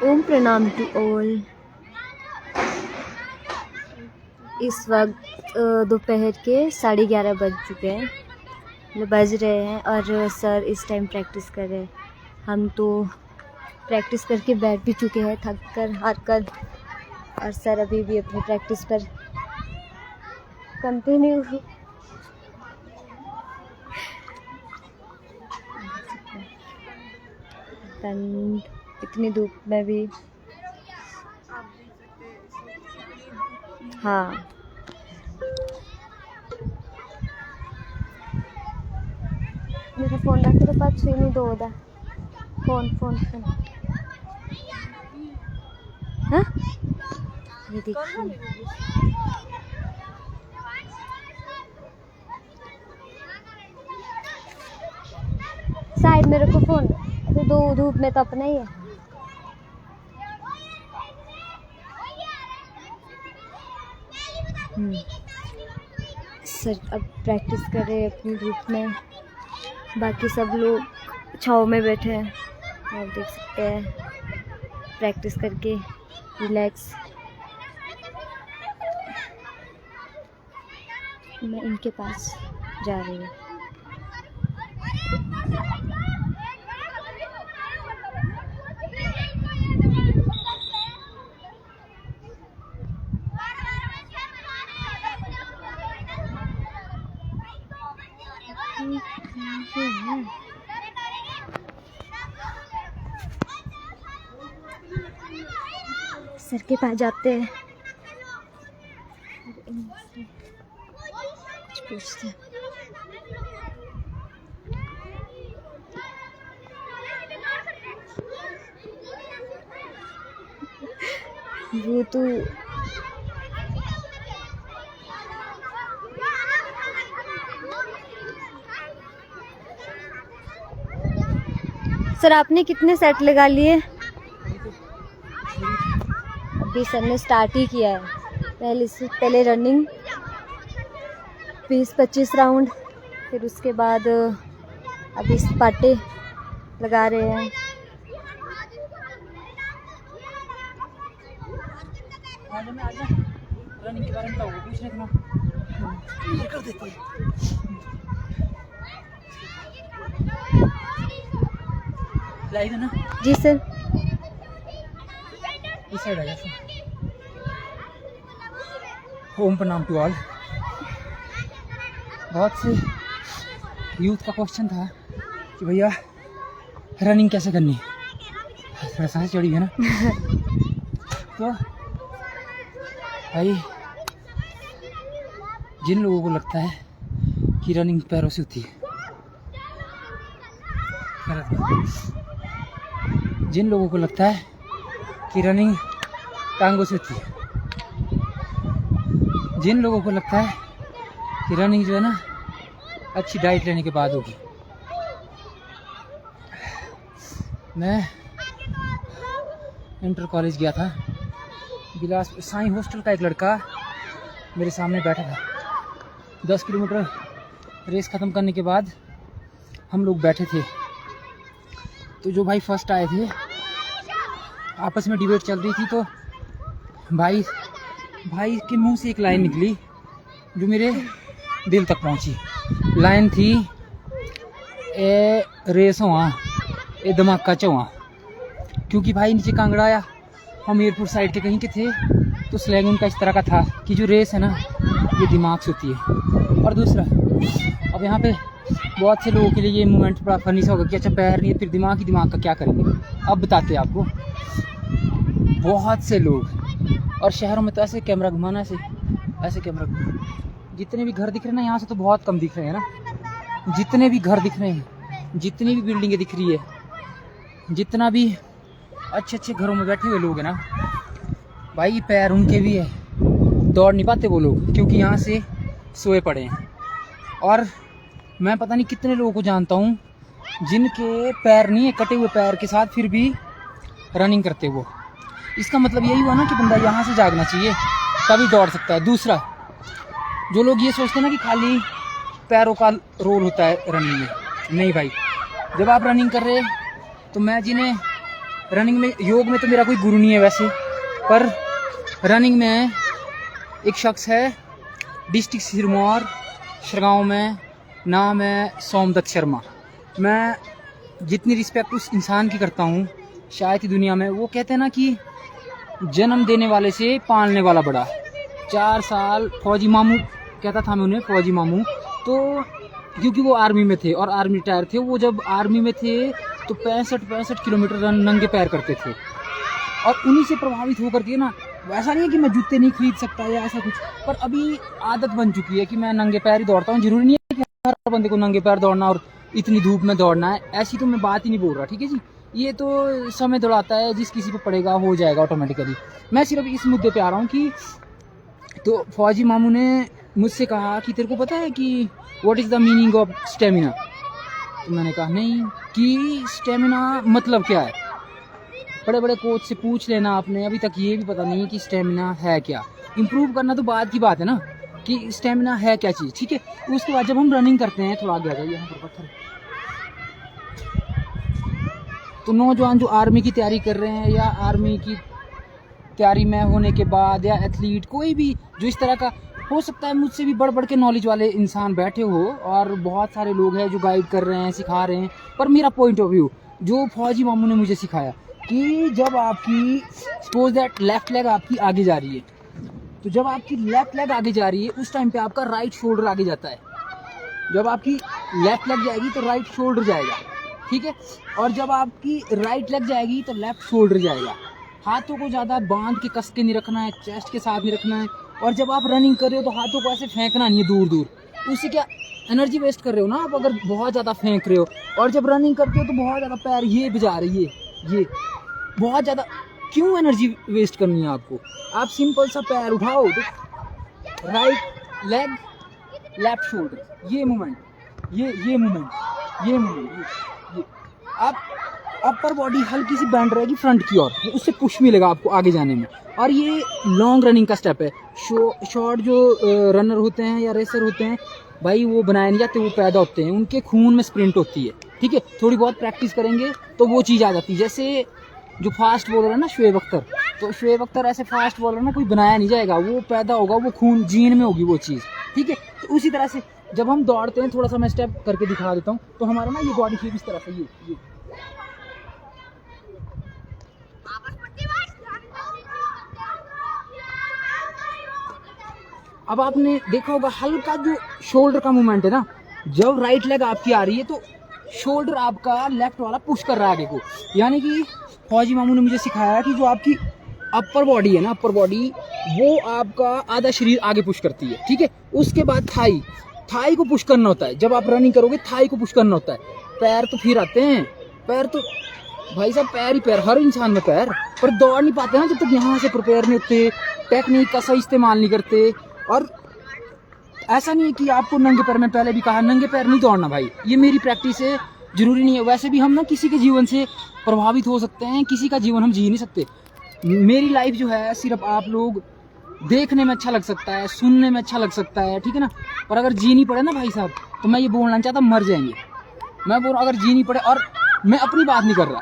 ओम प्रणाम to all. इस वक्त दोपहर के 11:30 बज चुके हैं, बज रहे हैं और सर इस टाइम प्रैक्टिस कर रहे हैं। हम तो प्रैक्टिस करके बैठ भी चुके हैं थक कर हार कर, और सर अभी भी अपनी प्रैक्टिस पर कंटिन्यू। इतनी धूप में भी हाँ मेरा फोन रख के पास छीन नहीं दो फोन फोन फोन। हाँ ये देखिए साइड में रखो फोन, अरे दो धूप में तो अपना ही है। सर अब प्रैक्टिस कर रहे हैं अपनी धूप में, बाकी सब लोग छाँव में बैठे हैं। आप देख सकते हैं प्रैक्टिस करके रिलैक्स। मैं इनके पास जा रही हूँ। सर के पास जाते हैं, कुछ पूछते हैं। वो तो सर आपने कितने सेट लगा लिए? अभी सर ने स्टार्ट ही किया है। पहले रनिंग 20-25 राउंड, फिर उसके बाद अभी स्पाटे लगा रहे हैं। रनिंग के बारे में पूछने का कर देते हैं। लाइव है ना? जी सर। इस साइड आ जा। ओम प्रणाम टू ऑल। बहुत से यूथ का क्वेश्चन था कि भैया रनिंग कैसे करनी, थोड़ा सांस चढ़ी है ना। तो भाई जिन लोगों को लगता है कि रनिंग पैरों से होती है, जिन लोगों को लगता है कि रनिंग टांगों से होती है, जिन लोगों को लगता है कि रनिंग जो है ना अच्छी डाइट लेने के बाद होगी। मैं इंटर कॉलेज गया था, बिलासपुर साईं हॉस्टल का एक लड़का मेरे सामने बैठा था। 10 किलोमीटर रेस ख़त्म करने के बाद हम लोग बैठे थे, तो जो भाई फर्स्ट आए थे आपस में डिबेट चल रही थी। तो भाई के मुंह से एक लाइन निकली जो मेरे दिल तक पहुंची। लाइन थी, ए रेस हुआ ए धमाका चौआ। क्योंकि भाई नीचे कांगड़ा आया, हम एयरपोर्ट साइड के कहीं के थे, तो स्लैंग उनका इस तरह का था कि जो रेस है ना ये दिमाग से होती है। और दूसरा, अब यहाँ पे बहुत से लोगों के लिए ये मोमेंट बड़ा फनी सा होगा कि अच्छा पैर नहीं है फिर दिमाग का क्या करेंगे। अब बताते हैं आपको। बहुत से लोग, और शहरों में तो ऐसे कैमरा घुमाना, ऐसे कैमरा घुमाना। जितने भी घर दिख रहे हैं ना, यहाँ से तो बहुत कम दिख रहे हैं ना, जितने भी घर दिख रहे हैं, जितनी भी बिल्डिंगें दिख रही है, जितना भी अच्छे अच्छे घरों में बैठे हुए लोग हैं ना, भाई पैर उनके भी है, दौड़ नहीं पाते वो लोग, क्योंकि यहाँ से सोए पड़े हैं। और मैं पता नहीं कितने लोगों को जानता हूँ जिनके पैर नहीं है, कटे हुए पैर के साथ फिर भी रनिंग करते वो। इसका मतलब यही हुआ ना कि बंदा यहाँ से जागना चाहिए तभी दौड़ सकता है। दूसरा, जो लोग ये सोचते हैं ना कि खाली पैरों का रोल होता है रनिंग में, नहीं भाई। जब आप रनिंग कर रहे, तो मैं जिन्हें रनिंग में, योग में तो मेरा कोई गुरु नहीं है वैसे, पर रनिंग में एक शख्स है डिस्ट्रिक्ट सिरमौर शरगांव में, नाम है सोमदत्त शर्मा। मैं जितनी रिस्पेक्ट उस इंसान की करता हूँ शायद ही दुनिया में। वो कहते हैं ना कि जन्म देने वाले से पालने वाला बड़ा। 4 साल फौजी मामू कहता था मैं उन्हें, फौजी मामू, तो क्योंकि वो आर्मी में थे और आर्मी रिटायर थे। वो जब आर्मी में थे तो 65 किलोमीटर रन नंगे पैर करते थे, और उन्हीं से प्रभावित होकर के ना, वैसा नहीं है कि मैं जूते नहीं खरीद सकता या ऐसा कुछ, पर अभी आदत बन चुकी है कि मैं नंगे पैर ही दौड़ता हूँ। जरूरी नहीं है कि हर बंदे को नंगे पैर दौड़ना और इतनी धूप में दौड़ना है, ऐसी तो मैं बात ही नहीं बोल रहा, ठीक है जी। ये तो समय दौड़ाता है, जिस किसी पे पड़ेगा हो जाएगा ऑटोमेटिकली। मैं सिर्फ इस मुद्दे पे आ रहा हूँ कि तो फौजी मामू ने मुझसे कहा कि तेरे को पता है कि what is the meaning of stamina. तो मैंने कहा नहीं, कि स्टेमिना मतलब क्या है। बड़े बड़े कोच से पूछ लेना आपने, अभी तक ये भी पता नहीं कि स्टेमिना है क्या। इम्प्रूव करना तो बाद की बात है ना, कि स्टेमिना है क्या चीज़, ठीक है। उसके बाद जब हम रनिंग करते हैं, थोड़ा आगे आ जाइए, यहाँ पर पत्थर। तो नौजवान जो आर्मी की तैयारी कर रहे हैं या आर्मी की तैयारी में होने के बाद, या एथलीट, कोई भी जो इस तरह का, हो सकता है मुझसे भी बढ़ बढ़ के नॉलेज वाले इंसान बैठे हो और बहुत सारे लोग हैं जो गाइड कर रहे हैं, सिखा रहे हैं, पर मेरा पॉइंट ऑफ व्यू जो फौजी मामू ने मुझे सिखाया कि जब आपकी सपोज दैट लेफ्ट लेग आपकी आगे जा रही है, तो जब आपकी लेफ्ट लेग आगे जा रही है उस टाइम पे आपका राइट शोल्डर आगे जाता है। जब आपकी लेफ्ट लेग जाएगी तो राइट शोल्डर जाएगा, ठीक है। और जब आपकी राइट लेग जाएगी तो लेफ्ट शोल्डर जाएगा। हाथों को ज़्यादा बांध के कस के नहीं रखना है, चेस्ट के साथ नहीं रखना है। और जब आप रनिंग कर रहे हो तो हाथों को ऐसे फेंकना नहीं है दूर दूर, उससे क्या एनर्जी वेस्ट कर रहे हो ना आप, अगर बहुत ज़्यादा फेंक रहे हो। और जब रनिंग करते हो तो बहुत ज़्यादा पैर ये बजा रही है, ये बहुत ज़्यादा क्यों एनर्जी वेस्ट करनी है आपको। आप सिंपल सा पैर उठाओ तो राइट लेग लेफ्ट शोल्डर, ये मूवमेंट, ये मूवमेंट, ये मूवमेंट, ये आप अपर बॉडी हल्की सी बैंड रहेगी फ्रंट की ओर, उससे पुश मिलेगा आपको आगे जाने में। और ये लॉन्ग रनिंग का स्टेप है। शॉर्ट जो रनर होते हैं या रेसर होते हैं भाई, वो बनाए नहीं जाते, वो पैदा होते हैं, उनके खून में स्प्रिंट होती है, ठीक है। थोड़ी बहुत प्रैक्टिस करेंगे तो वो चीज़ आ जाती है। जैसे जो फास्ट बॉलर है ना शोएब अख्तर, तो शोएब अख्तर ऐसे फास्ट बॉलर ना कोई बनाया नहीं जाएगा, वो पैदा होगा, वो खून जीन में होगी वो चीज़, ठीक है। तो उसी तरह से जब हम दौड़ते हैं, थोड़ा सा मैं स्टेप करके दिखा देता हूँ, तो हमारा ना ये बॉडी शेप इस तरह से, ये अब आपने देखा होगा हल्का जो शोल्डर का मूवमेंट है ना, जब राइट लेग आपकी आ रही है तो शोल्डर आपका लेफ्ट वाला पुश कर रहा है आगे को। यानी कि फौजी मामू ने मुझे सिखाया कि जो आपकी अपर बॉडी है ना, अपर बॉडी, वो आपका आधा शरीर आगे पुश करती है, ठीक है। उसके बाद थाई को पुश करना होता है। जब आप रनिंग करोगे थाई को पुश करना होता है। पैर तो फिर आते हैं, पैर तो भाई साहब पैर ही पैर, हर इंसान में पैर, पर दौड़ नहीं पाते ना जब तक यहाँ से प्रिपेयर नहीं होते, टेक्निक का सही इस्तेमाल नहीं करते। और ऐसा नहीं है कि आपको नंगे पैर, में पहले भी कहा नंगे पैर नहीं दौड़ना भाई, ये मेरी प्रैक्टिस है, जरूरी नहीं है। वैसे भी हम ना किसी के जीवन से प्रभावित हो सकते हैं, किसी का जीवन हम जी नहीं सकते। मेरी लाइफ जो है सिर्फ आप लोग देखने में अच्छा लग सकता है, सुनने में अच्छा लग सकता है, ठीक है ना, पर अगर जीनी पड़े ना भाई साहब, तो मैं ये बोलना चाहता मर जाएंगे। मैं बोल रहा हूँ अगर जीनी पड़े, और मैं अपनी बात नहीं कर रहा,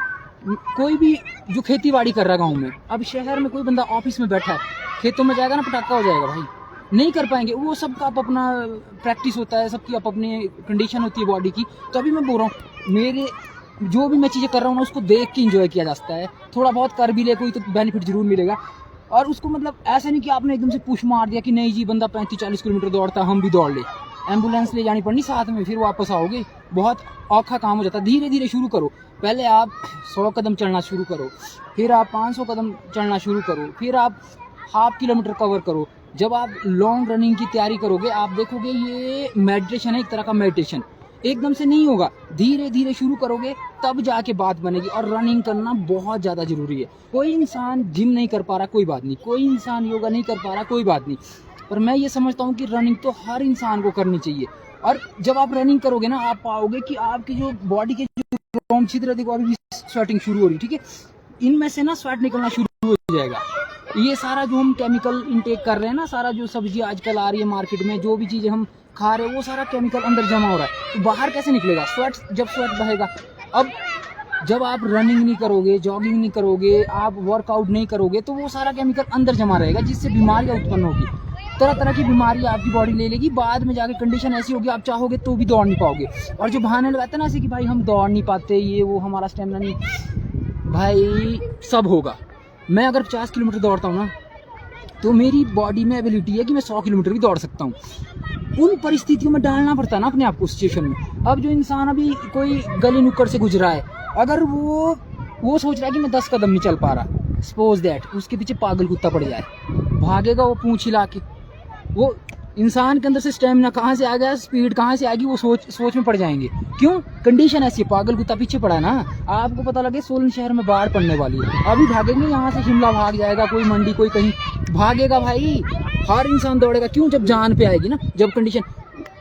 कोई भी जो खेती बाड़ी कर रहा गाँव में, अब शहर में कोई बंदा ऑफिस में बैठा है, खेतों में जाएगा ना पटाखा हो जाएगा भाई, नहीं कर पाएंगे। वो सबका आप अपना प्रैक्टिस होता है, सबकी आप अपनी कंडीशन होती है बॉडी की। तो अभी मैं बोल रहा हूँ मेरे जो भी मैं चीज़ें कर रहा हूँ ना, उसको देख के इंजॉय किया जा सकता है। थोड़ा बहुत कर भी ले कोई तो बेनिफिट जरूर मिलेगा। और उसको मतलब ऐसा नहीं कि आपने एकदम से पुश मार दिया कि नहीं जी बंदा 35-40 किलोमीटर दौड़ता, हम भी दौड़ ले, एम्बुलेंस ले जानी पड़नी साथ में, फिर वापस आओगे, बहुत औखा काम हो जाता है। धीरे धीरे शुरू करो, पहले आप 100 कदम चलना शुरू करो, फिर आप 500 कदम चलना शुरू करो, फिर आप ½ किलोमीटर कवर करो। जब आप लॉन्ग रनिंग की तैयारी करोगे आप देखोगे ये मेडिटेशन है, एक तरह का मेडिटेशन। एकदम से नहीं होगा, धीरे धीरे शुरू करोगे तब जाके बात बनेगी। और रनिंग करना बहुत ज़्यादा ज़रूरी है। कोई इंसान जिम नहीं कर पा रहा कोई बात नहीं, कोई इंसान योगा नहीं कर पा रहा कोई बात नहीं, पर मैं ये समझता हूँ कि रनिंग तो हर इंसान को करनी चाहिए। और जब आप रनिंग करोगे ना, आप पाओगे कि आपकी जो बॉडी के जो रोम छिद्र देखो अभी भी स्वेटिंग शुरू हो रही, ठीक है, इनमें से ना स्वेट निकलना शुरू हो जाएगा। ये सारा जो हम केमिकल इनटेक कर रहे हैं ना, सारा जो सब्जी आजकल आ रही है मार्केट में, जो भी चीज़ें हम खा रहे हैं, वो सारा केमिकल अंदर जमा हो रहा है, तो बाहर कैसे निकलेगा? स्वेट, जब स्वेट बहेगा। अब जब आप रनिंग नहीं करोगे, जॉगिंग नहीं करोगे, आप वर्कआउट नहीं करोगे तो वो सारा केमिकल अंदर जमा रहेगा, जिससे बीमारियां उत्पन्न होगी, तरह तरह की बीमारी आपकी बॉडी ले लेगी। बाद में जाके कंडीशन ऐसी होगी, आप चाहोगे तो भी दौड़ नहीं पाओगे। और जो बहाने लगाते हैं ना ऐसे कि भाई हम दौड़ नहीं पाते, ये वो, हमारा स्टेमिना नहीं, भाई सब होगा। मैं अगर 50 किलोमीटर दौड़ता हूँ ना तो मेरी बॉडी में एबिलिटी है कि मैं 100 किलोमीटर भी दौड़ सकता हूँ। उन परिस्थितियों में डालना पड़ता है ना अपने आप को सिचुएशन में। अब जो इंसान अभी कोई गली नुक्कड़ से गुजरा है, अगर वो सोच रहा है कि मैं 10 कदम नहीं चल पा रहा, सपोज दैट उसके पीछे पागल कुत्ता पड़ जाए, भागेगा वो पूंछ हिला के। वो इंसान के अंदर से स्टेमिना कहाँ से आ गया, स्पीड कहाँ से आएगी, वो सोच में पड़ जाएंगे। क्यों? कंडीशन ऐसी है, पागल कुत्ता पीछे पड़ा है ना। आपको पता लगे सोलन शहर में बाढ़ पड़ने वाली है, अभी भागेंगे यहाँ से शिमला भाग जाएगा, कोई मंडी, कोई कहीं भागेगा भाई। हर इंसान दौड़ेगा। क्यों? जब जान पे आएगी ना, जब कंडीशन,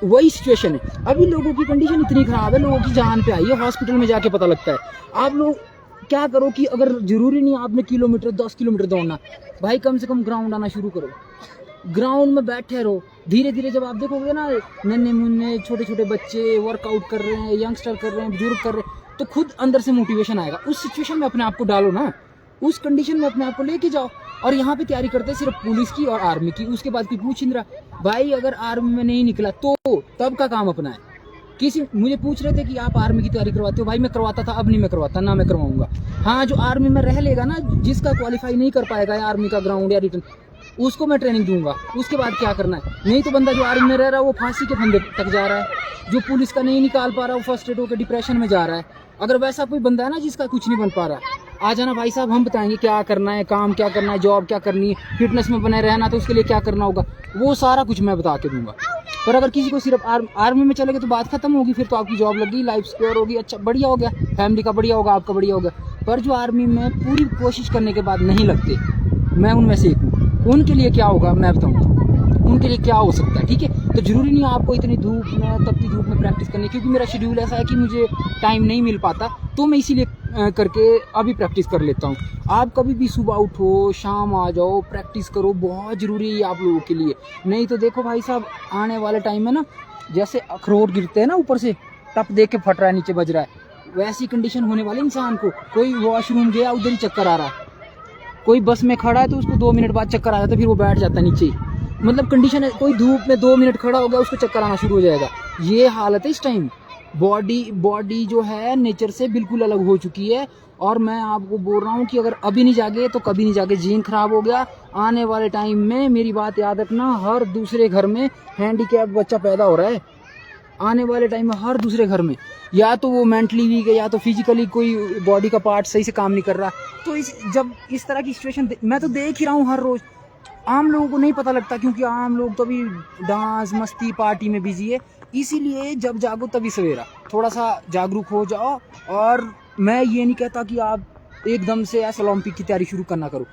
वही सिचुएशन है। अभी लोगों की कंडीशन इतनी खराब है, लोगों की जान पे आई है, हॉस्पिटल में जाके पता लगता है। आप लोग क्या करो कि अगर जरूरी नहीं आपने किलोमीटर 10 किलोमीटर दौड़ना, भाई कम से कम ग्राउंड आना शुरू करो, ग्राउंड में बैठे रहो। धीरे धीरे जब आप देखोगे ना नन्हे मुन्ने छोटे छोटे बच्चे वर्कआउट कर रहे हैं, यंगस्टर कर रहे हैं, बुजुर्ग कर रहे हैं, तो खुद अंदर से मोटिवेशन आएगा। उस सिचुएशन में अपने आप को डालो ना, उस कंडीशन में अपने आप को लेके जाओ। और यहाँ पे तैयारी करते हैं सिर्फ पुलिस की और आर्मी की, उसके बाद कोई पूछ नहीं रहा। भाई अगर आर्मी में नहीं निकला तो तब का काम अपना है। किसी मुझे पूछ रहे थे कि आप आर्मी की तैयारी करवाते हो, भाई मैं करवाता था, अब नहीं मैं करवाता, ना मैं करवाऊंगा। हाँ, जो आर्मी में रह लेगा ना, जिसका क्वालिफाई नहीं कर पाएगा आर्मी का ग्राउंड या रिटर्न, उसको मैं ट्रेनिंग दूंगा। उसके बाद क्या करना है। नहीं तो बंदा जो आर्मी में रह रहा है वो फांसी के फंदे तक जा रहा है, जो पुलिस का नहीं निकाल पा रहा वो फर्स्ट एड होकर डिप्रेशन में जा रहा है। अगर वैसा कोई बंदा है ना जिसका कुछ नहीं बन पा रहा, आ जाना भाई साहब, हम बताएंगे क्या करना है, काम क्या करना है, जॉब क्या करनी है, फिटनेस में बने रहना तो उसके लिए क्या करना होगा, वो सारा कुछ मैं बता के दूंगा। पर अगर किसी को सिर्फ आर्मी में चले गए तो बात खत्म होगी, फिर तो आपकी जॉब लग गई, लाइफ सिक्योर होगी, अच्छा बढ़िया हो गया, फैमिली का बढ़िया होगा, आपका बढ़िया होगा। पर जो आर्मी में पूरी कोशिश करने के बाद नहीं लगते, मैं उनमें से एक हूँ, उनके लिए क्या होगा मैं बताऊँगा, उनके लिए क्या हो सकता है। ठीक है, तो जरूरी नहीं आपको इतनी धूप में, तपती धूप में प्रैक्टिस करनी, क्योंकि मेरा शेड्यूल ऐसा है कि मुझे टाइम नहीं मिल पाता, तो मैं इसीलिए करके अभी प्रैक्टिस कर लेता हूँ। आप कभी भी सुबह उठो, शाम आ जाओ, प्रैक्टिस करो, बहुत ज़रूरी है आप लोगों के लिए। नहीं तो देखो भाई साहब, आने वाले टाइम में ना, जैसे अखरोट गिरते हैं ना ऊपर से, टप देख के फट रहा है, नीचे बज रहा है, वैसी कंडीशन होने वाली इंसान को। कोई वॉशरूम गया, उधर ही चक्कर आ रहा है, कोई बस में खड़ा है तो उसको 2 मिनट बाद चक्कर आ जाता है, फिर वो बैठ जाता है नीचे ही। मतलब कंडीशन है, कोई धूप में 2 मिनट खड़ा हो गया उसको चक्कर आना शुरू हो जाएगा। ये हालत है इस टाइम। बॉडी जो है नेचर से बिल्कुल अलग हो चुकी है। और मैं आपको बोल रहा हूँ कि अगर अभी नहीं जागे तो कभी नहीं जागे, जीन खराब हो गया। आने वाले टाइम में मेरी बात याद रखना, हर दूसरे घर में हैंडीकैप बच्चा पैदा हो रहा है। आने वाले टाइम में हर दूसरे घर में, या तो वो मेंटली वीक है या तो फिजिकली कोई बॉडी का पार्ट सही से काम नहीं कर रहा। तो जब इस तरह की सिचुएशन मैं तो देख ही रहा हूँ हर रोज। आम लोगों को नहीं पता लगता, क्योंकि आम लोग तो अभी डांस मस्ती पार्टी में बिजी है। इसीलिए जब जागो तभी सवेरा, थोड़ा सा जागरूक हो जाओ। और मैं ये नहीं कहता कि आप एकदम से ऐसे ओलंपिक की तैयारी शुरू करना करो,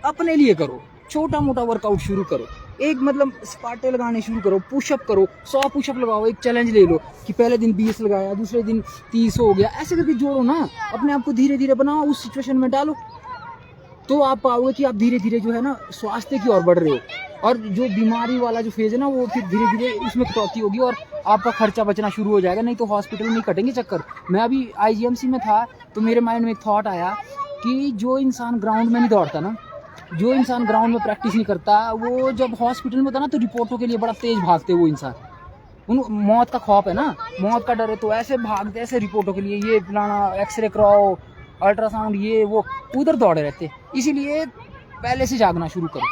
अपने लिए करो, छोटा मोटा वर्कआउट शुरू करो। एक मतलब स्पाटे लगाने शुरू करो, पुशअप करो, 100 पुशअप लगाओ, एक चैलेंज ले लो कि पहले दिन 20 लगाया, दूसरे दिन 30 हो गया, ऐसे करके जोड़ो ना, अपने आप को धीरे धीरे बनाओ, उस सिचुएशन में डालो, तो आप पाओगे कि आप धीरे धीरे जो है ना स्वास्थ्य की ओर बढ़ रहे हो। और जो बीमारी वाला जो फेज है ना, वो फिर धीरे धीरे उसमें कटौती होगी और आपका खर्चा बचना शुरू हो जाएगा। नहीं तो हॉस्पिटल में कटेंगे चक्कर। मैं अभी IGMC में था तो मेरे माइंड में एक थॉट आया कि जो इंसान ग्राउंड में नहीं दौड़ता ना, जो इंसान ग्राउंड में प्रैक्टिस नहीं करता, वो जब हॉस्पिटल में होता ना तो रिपोर्टों के लिए बड़ा तेज भागते वो इंसान। उन मौत का खौफ है ना, मौत का डर है, तो ऐसे भागते ऐसे रिपोर्टों के लिए, ये फलाना एक्सरे कराओ, अल्ट्रासाउंड, ये वो, उधर दौड़े रहते। इसीलिए पहले से जागना शुरू करो,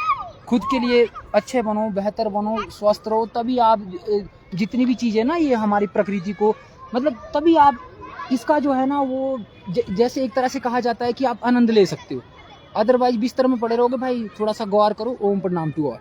खुद के लिए अच्छे बनो, बेहतर बनो, स्वस्थ रहो, तभी आप जितनी भी चीज़ें ना ये हमारी प्रकृति को, मतलब तभी आप इसका जो है ना वो जैसे एक तरह से कहा जाता है कि आप आनंद ले सकते हो। अदरवाइज बिस्तर में पड़े रहोगे भाई, थोड़ा सा गौर करो। ओम प्रणाम टू ऑल।